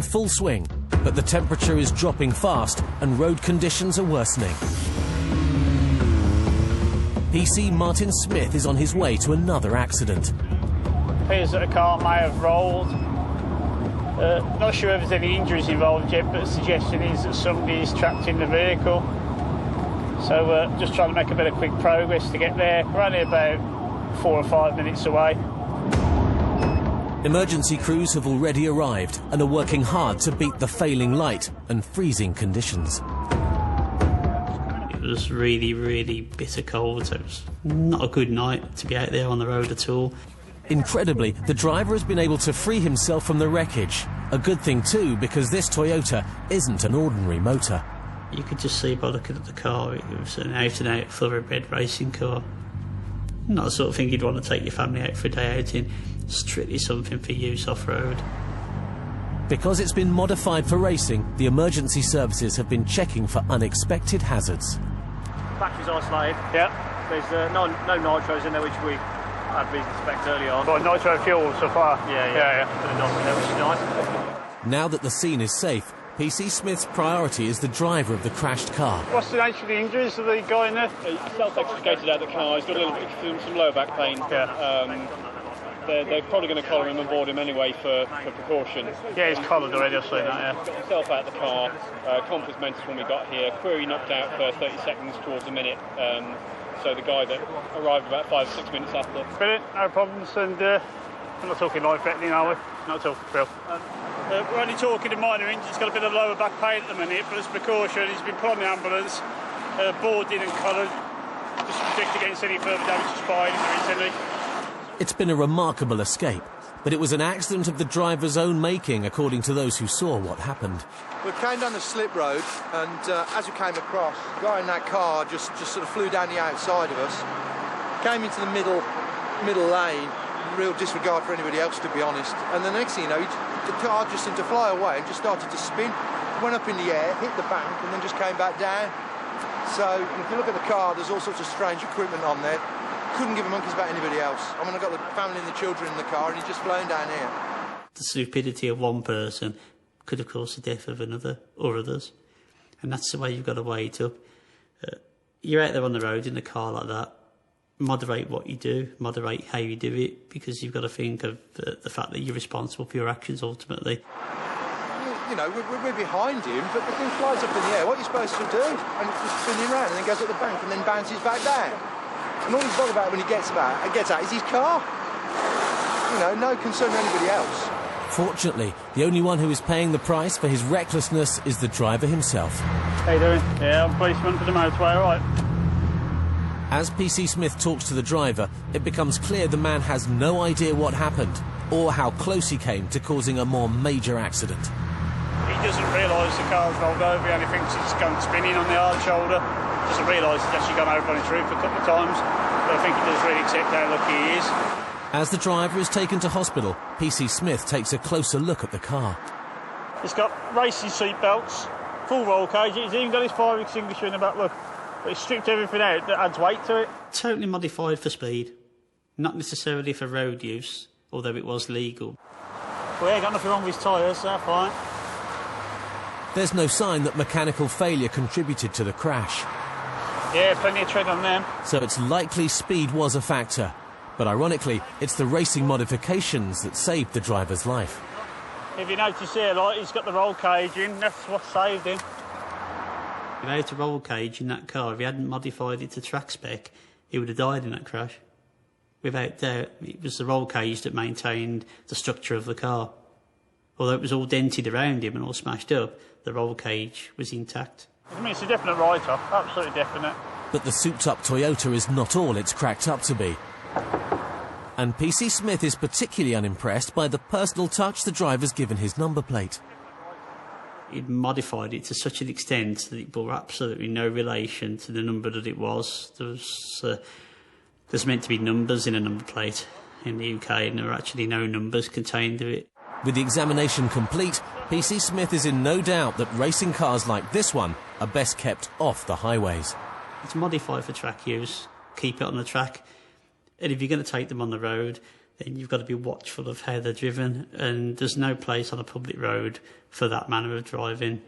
full swing, but the temperature is dropping fast and road conditions are worsening. PC Martin Smith is on his way to another accident. Appears that a car may have rolled. Not sure if there's any injuries involved yet, but the suggestion is that somebody is trapped in the vehicle. So just trying to make a bit of quick progress to get there. We're only about 4 or 5 minutes away. Emergency crews have already arrived and are working hard to beat the failing light and freezing conditions. It was really, really bitter cold, so it was not a good night to be out there on the road at all. Incredibly, the driver has been able to free himself from the wreckage. A good thing too, because this Toyota isn't an ordinary motor. You could just see by looking at the car, it was an out-and-out thoroughbred racing car. Not the sort of thing you'd want to take your family out for a day out in. Strictly something for use off-road. Because it's been modified for racing, the emergency services have been checking for unexpected hazards. Battery's isolated. Yeah. There's no nitros in there, which we had reason to suspect early on. Got nitro fuel so far? Yeah. Bit of nothing there, which is nice. Now that the scene is safe, PC Smith's priority is the driver of the crashed car. What's the nature of the injuries of the guy in there? He's self-extricated out of the car. He's got a little bit of some lower back pain. Yeah. They're probably going to collar him and board him anyway for precaution. Yeah, he's collared already, I've seen that, yeah. Got himself out of the car. Compass mentis when we got here. Query knocked out for 30 seconds towards a minute. So the guy that arrived about 5 or 6 minutes after. Brilliant, no problems, and we're not talking life-threatening, are we? Not at all, Bill. We're only talking a minor injury. He's got a bit of lower back pain at the minute, but as a precaution, he's been put on the ambulance, boarded and collared, just to protect against any further damage to spine if there is any. It's been a remarkable escape, but it was an accident of the driver's own making, according to those who saw what happened. We came down the slip road, and as we came across, the guy in that car just sort of flew down the outside of us, came into the middle lane, real disregard for anybody else, to be honest. And the next thing you know, the car just seemed to fly away and just started to spin, went up in the air, hit the bank, and then just came back down. So if you look at the car, there's all sorts of strange equipment on there. Couldn't give a monkey's about anybody else. I mean, I've got the family and the children in the car, and he's just flown down here. The stupidity of one person could have caused the death of another or others. And that's the way you've got to weigh it up. You're out there on the road in a car like that. Moderate what you do, moderate how you do it, because you've got to think of the fact that you're responsible for your actions ultimately. You know, we're behind him, but the thing flies up in the air. What are you supposed to do? And it's just spinning around and then goes up the bank and then bounces back down. And all he's bothered about when he gets out is his car. You know, no concern to anybody else. Fortunately, the only one who is paying the price for his recklessness is the driver himself. How you doing? Yeah, I'm policeman for the motorway, all right. As PC Smith talks to the driver, it becomes clear the man has no idea what happened or how close he came to causing a more major accident. He doesn't realise the car's rolled over, he only thinks it's gone spinning on the hard shoulder. Doesn't realise it's actually gone over on his roof a couple of times, but I think he does really accept how lucky he is. As the driver is taken to hospital, PC Smith takes a closer look at the car. It's got racing seat belts, full roll cage, he's even got his fire extinguisher in the back, look. But he's stripped everything out that adds weight to it. Totally modified for speed, not necessarily for road use, although it was legal. Well, he ain't got nothing wrong with his tyres, so fine. There's no sign that mechanical failure contributed to the crash. Yeah, plenty of tread on them. So it's likely speed was a factor. But ironically, it's the racing modifications that saved the driver's life. If you notice here, like, he's got the roll cage in, that's what saved him. Without a roll cage in that car, if he hadn't modified it to track spec, he would have died in that crash. Without doubt, it was the roll cage that maintained the structure of the car. Although it was all dented around him and all smashed up, the roll cage was intact. I mean, it's a definite write-off, absolutely definite. But the souped-up Toyota is not all it's cracked up to be. And PC Smith is particularly unimpressed by the personal touch the driver's given his number plate. He'd modified it to such an extent that it bore absolutely no relation to the number that it was. There's meant to be numbers in a number plate in the UK, and there are actually no numbers contained in it. With the examination complete, PC Smith is in no doubt that racing cars like this one are best kept off the highways. It's modified for track use. Keep it on the track. And if you're going to take them on the road, then you've got to be watchful of how they're driven, and there's no place on a public road for that manner of driving.